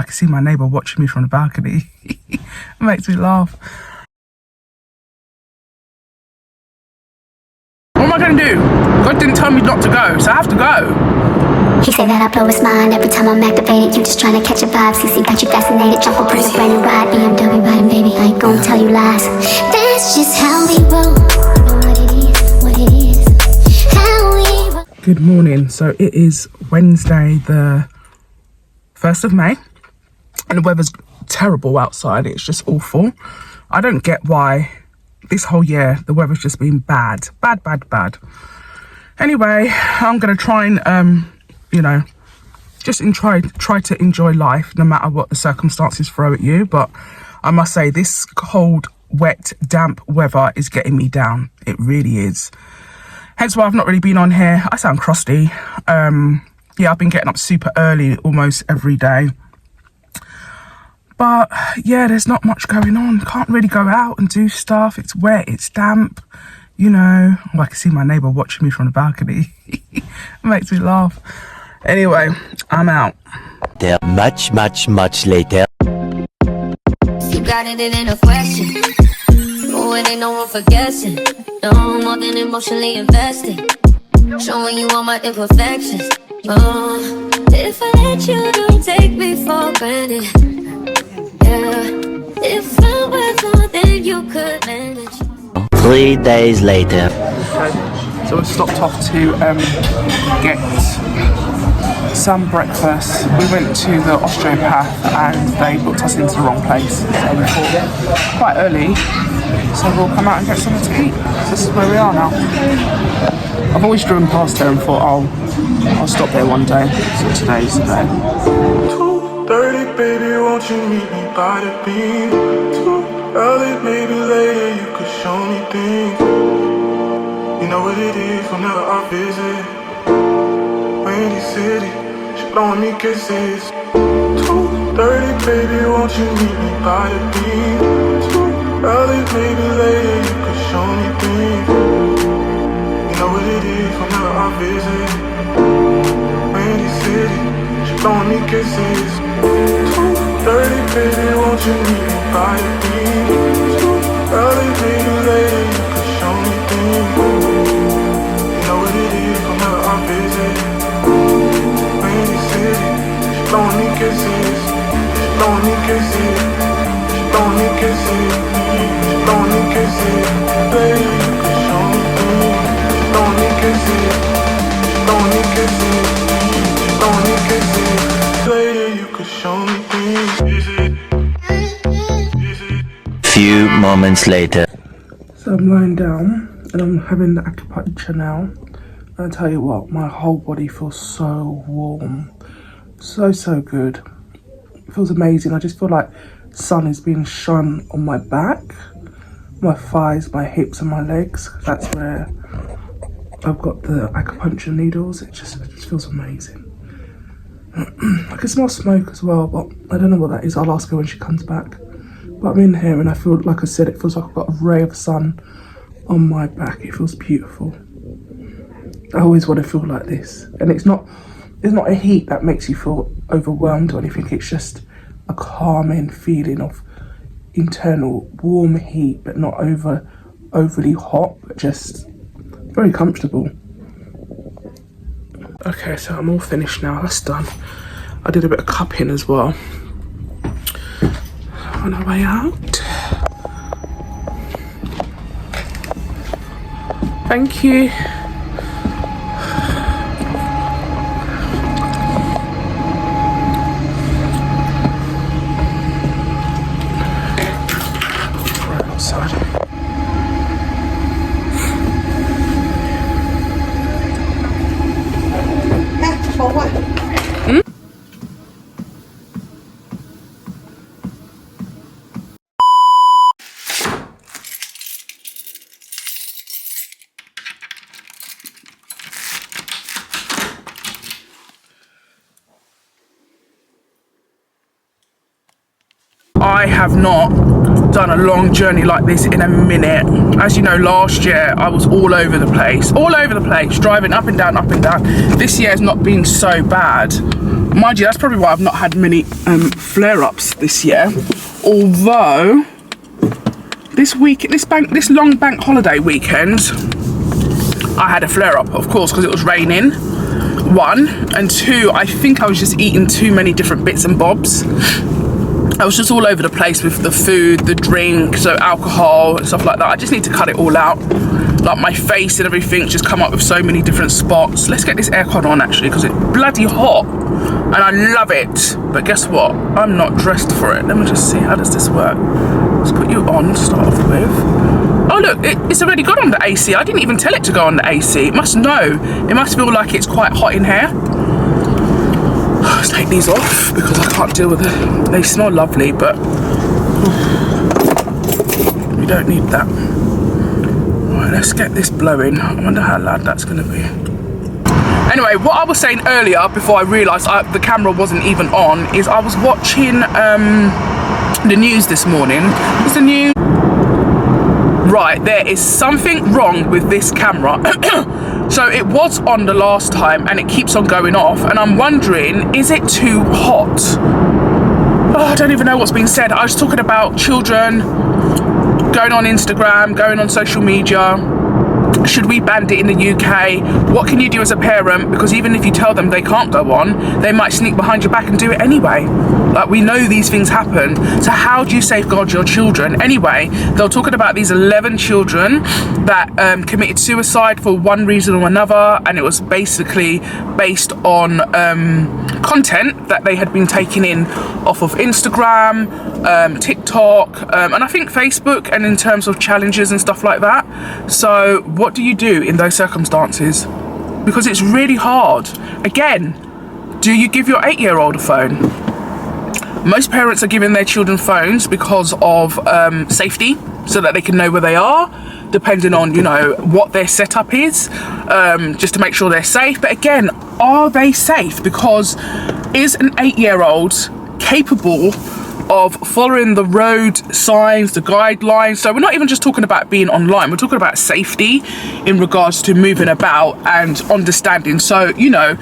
I can see my neighbour watching me from the balcony. It makes me laugh. What am I going to do? God didn't tell me not to go, so I have to go. He said that I blow his mind every time I'm activated. You just trying to catch a vibe. CC got you fascinated. Jump up, press a brand new ride. BMW riding, baby. I ain't gonna tell you lies. That's just how we roll. You know what it is, what it is. How we roll. Good morning. So it is Wednesday, the 1st of May, and the weather's terrible outside. It's just awful. I don't get why this whole year the weather's just been bad. Anyway, I'm gonna try and you know, just try to enjoy life no matter what the circumstances throw at you. But I must say, this cold, wet, damp weather is getting me down. It really is. Hence why I've not really been on here. I sound crusty. Yeah, I've been getting up super early almost every day. But yeah, there's not much going on. Can't really go out and do stuff. It's wet, it's damp, you know. Oh, I can see my neighbour watching me from the balcony. It makes me laugh. Anyway, I'm out. They're much later. You got it, it ain't a question. Oh, it ain't no one for guessing. No more than emotionally invested. Showing you all my imperfections. Oh, if I let you, don't take me for granted. Yeah, if I was more than you could manage. 3 days later. Okay, so we stopped off to get some breakfast. We went to the osteopath and they booked us into the wrong place. So we thought quite early, so we'll come out and get something to eat. So this is where we are now. I've always driven past there and thought, I'll stop there one day. So today's the day. 2:30, baby, won't you meet me by the beam? Too early, maybe later, you could show me things. You know what it is whenever I visit Windy City, she blowing me kisses. 2:30, baby, won't you meet me by the beam? Too early, maybe later, you could show me things. You know what it is whenever I visit Windy City, she blowing me kisses. 2:30, baby, won't you meet me by the beam? Too early, maybe later, you could show me things. You know what it is whenever I visit Windy City, she blowing me kisses. She blowing me kisses. She blowing me kisses. She blowing me kisses. Baby, you could show me things. She blowing me kisses. She blowing me kisses. She blowing me kisses. Later, you could show me things. Few moments later. So I'm lying down and I'm having the acupuncture now. And I tell you what, my whole body feels so warm. So good. It feels amazing. I just feel like sun is being shone on my back, my thighs, my hips and my legs. That's where I've got the acupuncture needles. It just feels amazing. I can smell smoke as well, but I don't know what that is. I'll ask her when she comes back. But I'm in here and I feel, like I said, it feels like I've got a ray of sun on my back. It feels beautiful. I always want to feel like this. And it's not a heat that makes you feel overwhelmed or anything. It's just a calming feeling of internal warm heat, but not overly hot, but just very comfortable. Okay, so I'm all finished now. That's done. I did a bit of cupping as well. On our way out. Thank you. Right outside. I have not done a long journey like this in a minute. As you know, last year I was all over the place, driving up and down. This year has not been so bad. Mind you, that's probably why I've not had many flare-ups this year. Although this long bank holiday weekend, I had a flare-up, of course, because it was raining. 1 and 2, I think I was just eating too many different bits and bobs. I was just all over the place with the food, the drink, so alcohol and stuff like that. I just need to cut it all out. Like my face and everything just come up with so many different spots. Let's get this aircon on actually, because it's bloody hot and I love it. But guess what? I'm not dressed for it. Let me just see, how does this work? Let's put you on to start off with. Oh look, it's already got on the AC. I didn't even tell it to go on the AC. It must know. It must feel like it's quite hot in here. Let's take these off because I can't deal with it. They smell lovely, but we don't need that. Right, let's get this blowing. I wonder how loud that's going to be. Anyway, what I was saying earlier, before I realised the camera wasn't even on, is I was watching the news this morning. What's the news? Right, there is something wrong with this camera. So it was on the last time and it keeps on going off, and I'm wondering, is it too hot? Oh, I don't even know what's being said. I was talking about children going on Instagram, going on social media. Should we ban it in the UK? What can you do as a parent? Because even if you tell them they can't go on, they might sneak behind your back and do it anyway. Like, we know these things happen. So how do you safeguard your children? Anyway, they were talking about these 11 children that committed suicide for one reason or another, and it was basically based on content that they had been taking in off of Instagram, TikTok, and I think Facebook, and in terms of challenges and stuff like that. So what do you do in those circumstances? Because it's really hard. Again, do you give your 8-year-old a phone? Most parents are giving their children phones because of safety, so that they can know where they are, depending on, you know, what their setup is, just to make sure they're safe. But again, are they safe? Because is an 8-year-old capable of following the road signs, the guidelines? So we're not even just talking about being online, we're talking about safety in regards to moving about and understanding. So, you know,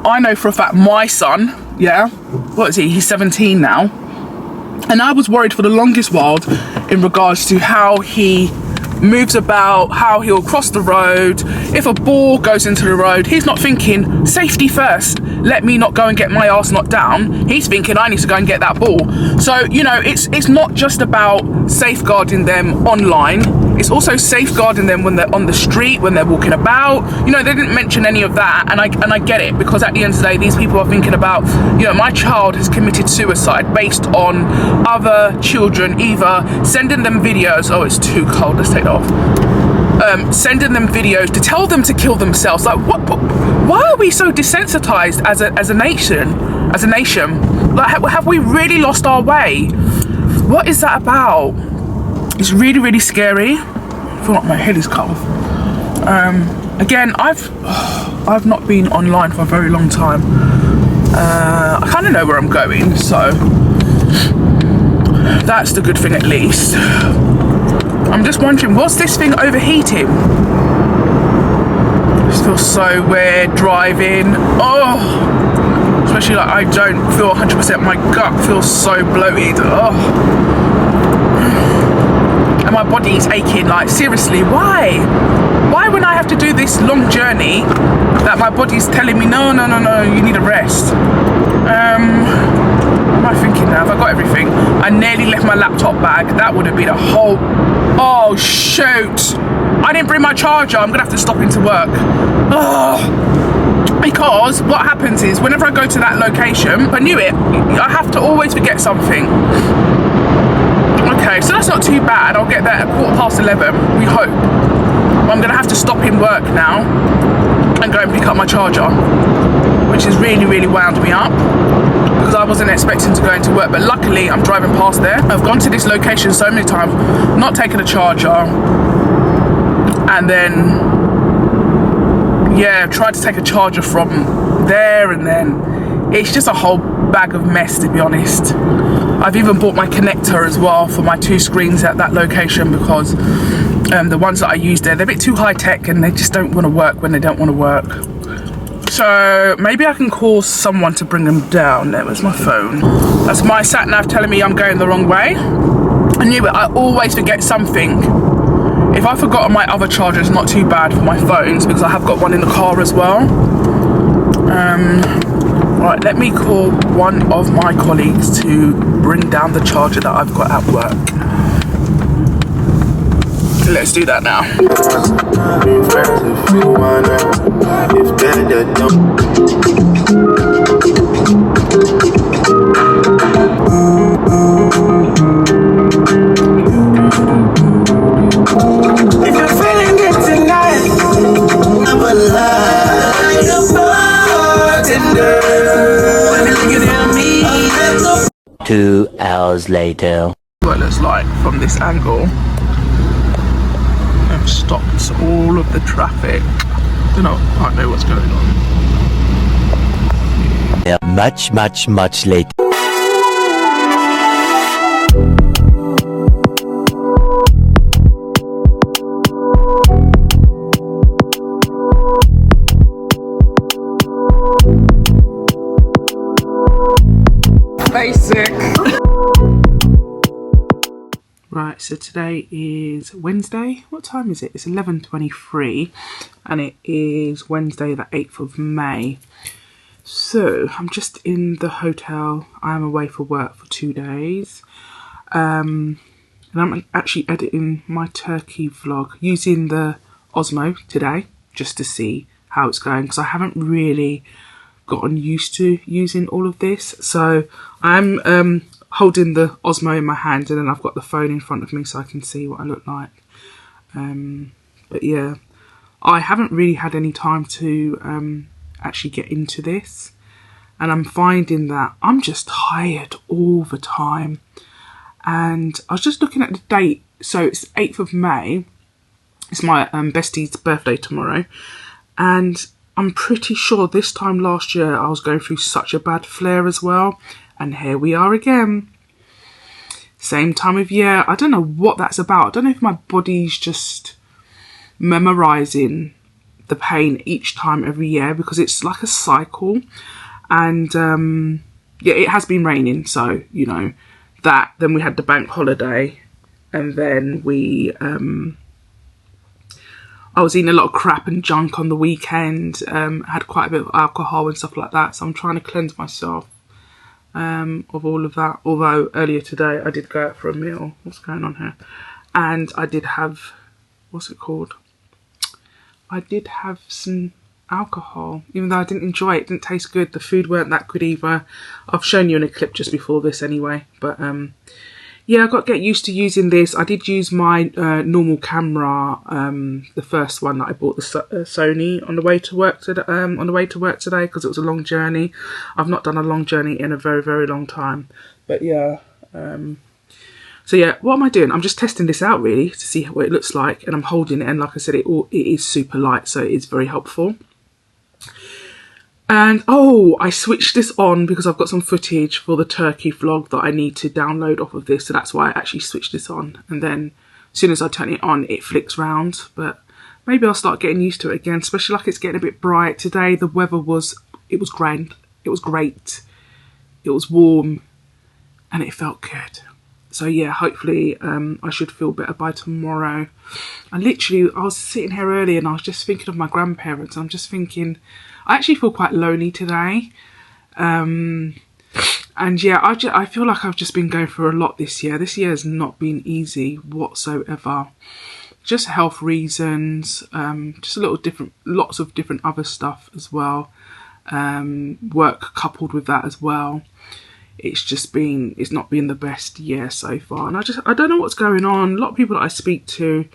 I know for a fact my son, yeah, what is he? He's 17 now. And I was worried for the longest while in regards to how he moves about, how he'll cross the road. If a ball goes into the road, he's not thinking safety first, let me not go and get my ass knocked down. He's thinking I need to go and get that ball. So, you know, it's not just about safeguarding them online, it's also safeguarding them when they're on the street, when they're walking about. You know, they didn't mention any of that, and I get it, because at the end of the day, these people are thinking about, you know, my child has committed suicide based on other children either sending them videos. Oh, it's too cold, let's take that off. Sending them videos to tell them to kill themselves. Like, what why are we so desensitized as a nation? Like, have we really lost our way? What is that about? It's really, really scary. I feel like my head is cut off. Again, I've not been online for a very long time. I kind of know where I'm going, so that's the good thing at least. I'm just wondering, was this thing overheating? This feels so weird driving. Oh, especially like I don't feel 100%. My gut feels so bloated. Oh. And my body's aching, like, seriously, why when I have to do this long journey that my body's telling me no, you need a rest? What am I thinking now? Have I got everything? I nearly left my laptop bag. That would have been a whole... Oh shoot, I didn't bring my charger. I'm gonna have to stop into work. Oh, because what happens is whenever I go to that location, I knew it, I have to always forget something. Okay, so that's not too bad. I'll get there at 11:15, we hope. I'm gonna have to stop in work now and go and pick up my charger, which has really, really wound me up because I wasn't expecting to go into work. But luckily, I'm driving past there. I've gone to this location so many times, not taken a charger, and then, yeah, tried to take a charger from there, and then it's just a whole bag of mess, to be honest. I've even bought my connector as well for my 2 screens at that location because the ones that I use there, they're a bit too high tech and they just don't want to work when they don't want to work. So maybe I can call someone to bring them down. There was my phone. That's my sat nav telling me I'm going the wrong way. I knew it. I always forget something. If I forgot my other charger, it's not too bad for my phones because I have got one in the car as well. Right, let me call one of my colleagues to bring down the charger that I've got at work. Let's do that now. If you're feeling good tonight, never lie. Looking at me. 2 hours later. What it looks like from this angle. I've stopped all of the traffic. Don't know, I don't know what's going on. Much later. Basic. Right, so today is Wednesday. What time is it? It's 11:23 and it is Wednesday the 8th of May. So I'm just in the hotel. I am away for work for 2 days. And I'm actually editing my turkey vlog using the Osmo today just to see how it's going because I haven't really gotten used to using all of this. So I'm holding the Osmo in my hand and then I've got the phone in front of me so I can see what I look like. But yeah, I haven't really had any time to actually get into this, and I'm finding that I'm just tired all the time. And I was just looking at the date, so it's 8th of May. It's my bestie's birthday tomorrow, and I'm pretty sure this time last year I was going through such a bad flare as well. And here we are again. Same time of year. I don't know what that's about. I don't know if my body's just memorising the pain each time every year because it's like a cycle. And yeah, it has been raining. So, you know, that. Then we had the bank holiday. And then I was eating a lot of crap and junk on the weekend. Had quite a bit of alcohol and stuff like that. So I'm trying to cleanse myself of all of that. Although earlier today I did go out for a meal. What's going on here? And I did have, what's it called? I did have some alcohol, even though I didn't enjoy it. It didn't taste good. The food weren't that good either. I've shown you in a clip just before this anyway. But yeah, I got to get used to using this. I did use my normal camera, the first one that I bought, the Sony, on the way to work today because it was a long journey. I've not done a long journey in a very, very long time. But yeah, so yeah, what am I doing? I'm just testing this out really to see what it looks like, and I'm holding it. And like I said, it is super light, so it is very helpful. And oh, I switched this on because I've got some footage for the turkey vlog that I need to download off of this. So that's why I actually switched this on. And then as soon as I turn it on, it flicks round. But maybe I'll start getting used to it again, especially like it's getting a bit bright. Today, the weather was grand. It was great. It was warm and it felt good. So yeah, hopefully I should feel better by tomorrow. I was sitting here early and I was just thinking of my grandparents. I'm just thinking, I actually feel quite lonely today. And yeah, I feel like I've just been going through a lot this year. This year has not been easy whatsoever. Just health reasons, just lots of different other stuff as well. Work coupled with that as well. It's not been the best year so far. And I don't know what's going on. A lot of people that I speak to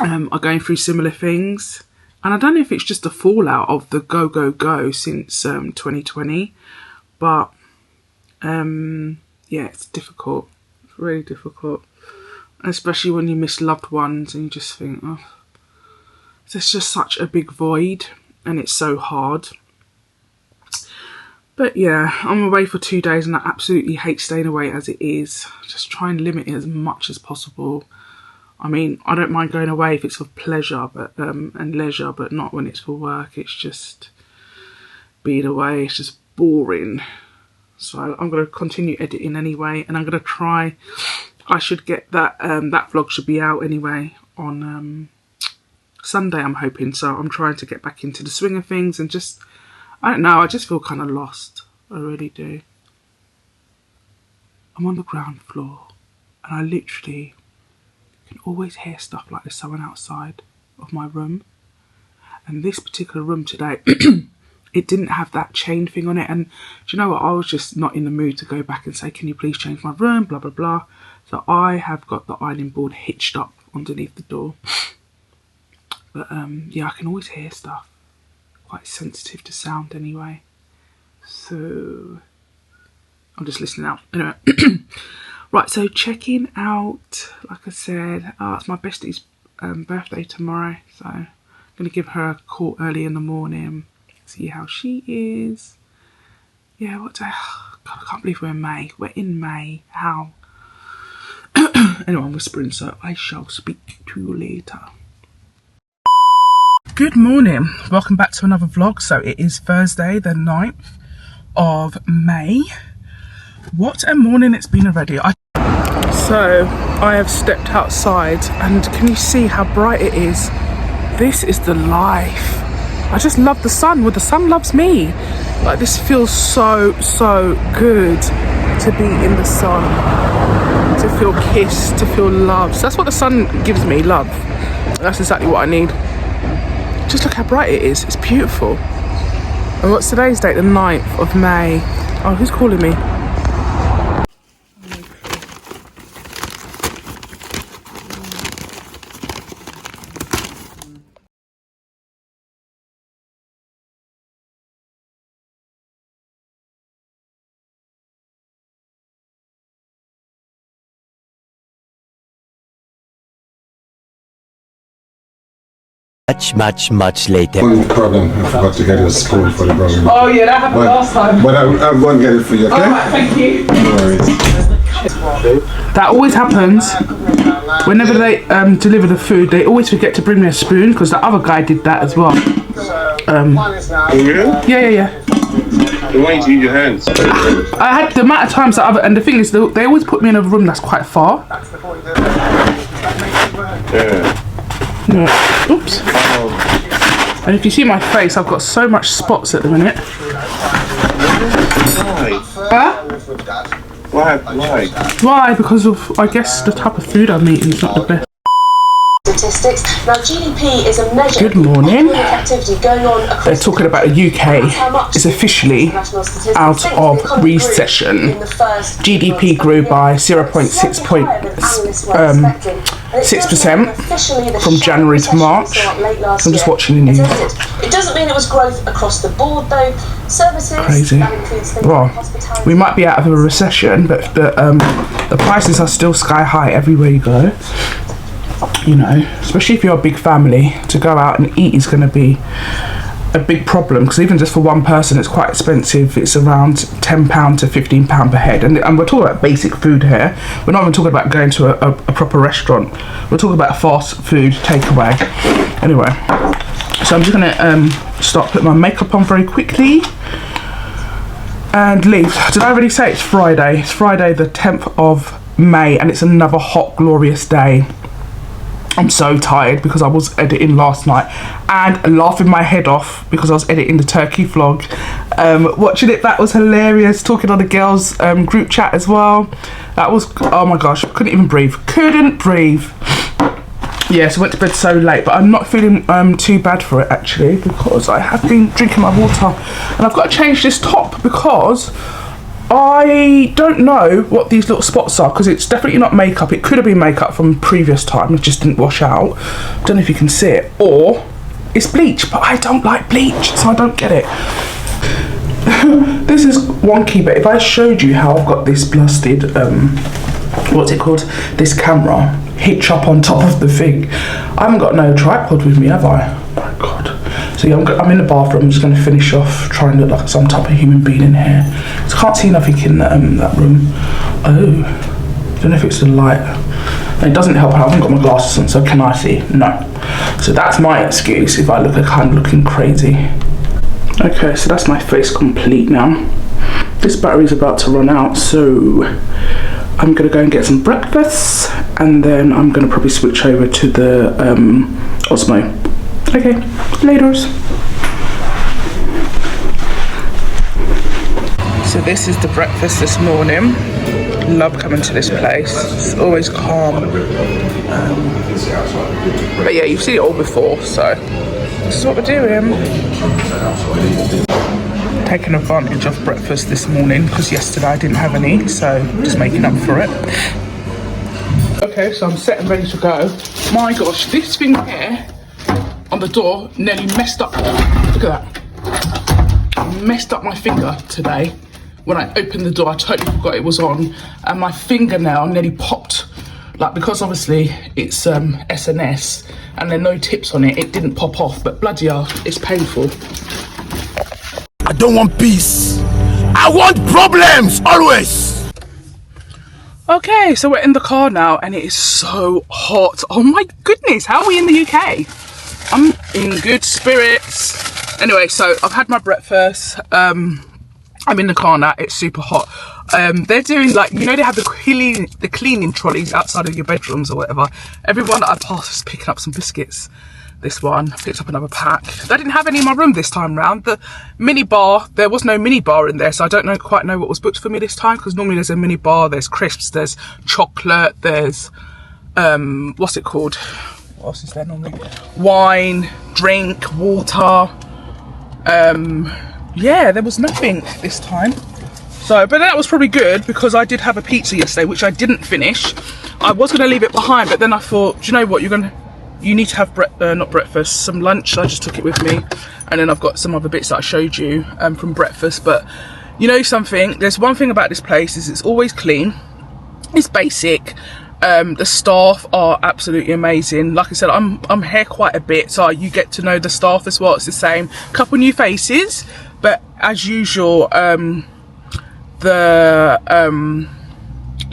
are going through similar things. And I don't know if it's just a fallout of the go since 2020. But yeah, it's difficult. It's really difficult. Especially when you miss loved ones and you just think, oh, there's just such a big void and it's so hard. But yeah, I'm away for 2 days and I absolutely hate staying away as it is. Just try and limit it as much as possible. I mean, I don't mind going away if it's for pleasure and leisure, but not when it's for work. It's just, being away. It's just boring. So I'm going to continue editing anyway, and I'm going to try. I should get that that vlog should be out anyway on Sunday, I'm hoping. So I'm trying to get back into the swing of things, and just, I don't know, I just feel kind of lost. I really do. I'm on the ground floor, and I literally can always hear stuff like there's someone outside of my room. And this particular room today, it didn't have that chain thing on it. And do you know what? I was just not in the mood to go back and say, can you please change my room? Blah, blah, blah. So I have got the ironing board hitched up underneath the door. But yeah, I can always hear stuff. Quite sensitive to sound anyway. So I'm just listening out. Anyway. Right, so checking out, like I said, it's my bestie's birthday tomorrow. So I'm going to give her a call early in the morning. See how she is. Yeah, what day? God, I can't believe we're in May. We're in May. How? Anyway, I'm whispering, so I shall speak to you later. Good morning. Welcome back to another vlog. So it is Thursday, the 9th of May. What a morning it's been already. So I have stepped outside, and can you see how bright it is? This is the life. I just love the sun. Well, the sun loves me. Like, this feels so good to be in the sun, to feel kissed, to feel loved. So that's what the sun gives me, love. That's exactly what I need. Just look how bright it is. It's beautiful. And what's today's date? The 9th of May. Oh, who's calling me? Much later. One problem, I forgot to get a spoon for the brother. Oh yeah, that happened last time. But I'm going to get it for you, okay? Alright, thank you. No worries. That always happens. Whenever they deliver the food, they always forget to bring me a spoon, because the other guy did that as well. Yeah. Then why don't you use your hands? I had the amount of times that and the thing is, they always put me in a room that's quite far. Yeah. Yeah. Oops. And if you see my face, I've got so much spots at the minute. Why? Huh? Why? Why? Because of, I guess, the type of food I'm eating is not the best. Statistics. Now, GDP is a measure Good morning. of activity going on across. They're talking about the UK is officially out of recession. GDP grew by 0.6% from January to March. I'm just watching the news. It doesn't mean it was growth across the board, though. Services. Crazy. That includes things Well, like hospitality. we might be out of a recession, but the prices are still sky high everywhere you go. You know, especially if you're a big family, to go out and eat is going to be a big problem, because even just for one person it's quite expensive. It's around £10 to £15 per head, and we're talking about basic food here. We're not even talking about going to a proper restaurant. We're talking about fast food takeaway. Anyway, so I'm just going to start putting my makeup on very quickly and leave. Did I already say it's Friday? It's Friday the 10th of May, and it's another hot glorious day. I'm so tired because I was editing last night and laughing my head off because I was editing the turkey vlog. Watching it back was hilarious. Talking on the girls group chat as well. That was, oh my gosh, couldn't even breathe. Couldn't breathe. Yeah, so I went to bed so late, but I'm not feeling too bad for it actually, because I have been drinking my water, and I've got to change this top because I don't know what these little spots are, because it's definitely not makeup. It could have been makeup from previous time, it just didn't wash out. Don't know if you can see it, or it's bleach, but I don't like bleach, so I don't get it. This is wonky, but if I showed you how I've got this blasted what's it called, this camera hitch up on top of the thing, I haven't got no tripod with me, have I? Oh my god. So yeah, I'm in the bathroom. I'm just going to finish off trying to look like some type of human being in here. So I can't see nothing in that room. Oh, don't know if it's the light. And it doesn't help, I haven't got my glasses on, so can I see? No. So that's my excuse if I look like I'm looking crazy. Okay, so that's my face complete now. This battery's about to run out, so I'm gonna go and get some breakfast, and then I'm gonna probably switch over to the Osmo. Okay, laters. So this is the breakfast this morning. Love coming to this place. It's always calm. But yeah, you've seen it all before, so this is what we're doing. Taking advantage of breakfast this morning because yesterday I didn't have any, so just making up for it. Okay, so I'm set and ready to go. My gosh, this thing here on the door nearly messed up. Look at that. Messed up my finger today. When I opened the door, I totally forgot it was on, and my fingernail nearly popped. Like, because obviously it's SNS and there are no tips on it, it didn't pop off, but bloody hell, it's painful. I don't want peace. I want problems, always. Okay, so we're in the car now, and it is so hot. Oh my goodness, how are we in the UK? I'm in good spirits. Anyway, so I've had my breakfast. I'm in the car now, it's super hot. They're doing, like, you know, they have the cleaning trolleys outside of your bedrooms or whatever. Everyone that I passed is picking up some biscuits. This one picked up another pack. They didn't have any in my room this time round. The mini bar, there was no mini bar in there, so I don't quite know what was booked for me this time, because normally there's a mini bar, there's crisps, there's chocolate, there's what's it called? What else is there normally? Wine, drink, water. Yeah, there was nothing this time. So, but that was probably good, because I did have a pizza yesterday, which I didn't finish. I was going to leave it behind, but then I thought, do you know what, you need to have not breakfast, some lunch. So I just took it with me, and then I've got some other bits that I showed you from breakfast. But you know something, there's one thing about this place, is it's always clean, it's basic. The staff are absolutely amazing. Like I said, I'm here quite a bit, so you get to know the staff as well. It's the same, couple new faces, but as usual, the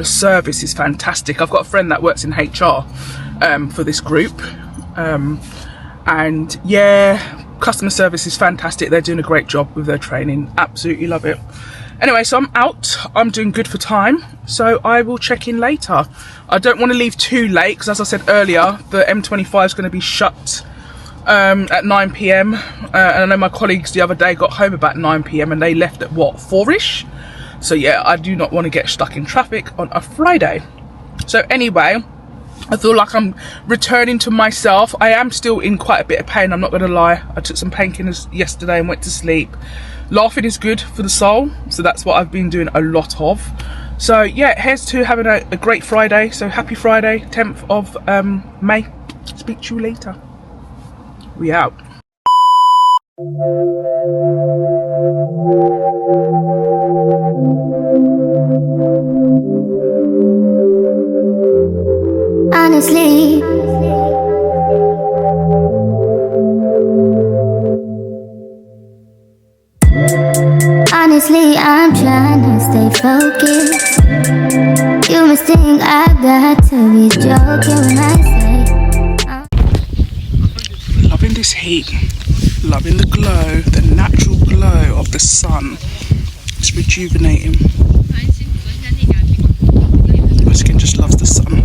service is fantastic. I've got a friend that works in HR for this group, and yeah, customer service is fantastic. They're doing a great job with their training. Absolutely love it. Anyway, so I'm out. I'm doing good for time, so I will check in later. I don't want to leave too late, because as I said earlier, the M25 is going to be shut at 9 PM, and I know my colleagues the other day got home about 9 PM and they left at what, 4ish. So yeah, I do not want to get stuck in traffic on a Friday. So anyway, I feel like I'm returning to myself. I am still in quite a bit of pain, I'm not going to lie. I took some painkillers yesterday and went to sleep. Laughing is good for the soul, so that's what I've been doing a lot of. So yeah, here's to having a great Friday. So happy Friday, 10th of May. Speak to you later. We out. Honestly, I'm trying to stay focused. You must think I got to be joking when I say loving this heat, loving the glow, the natural glow of the sun. It's rejuvenating. My skin just loves the sun.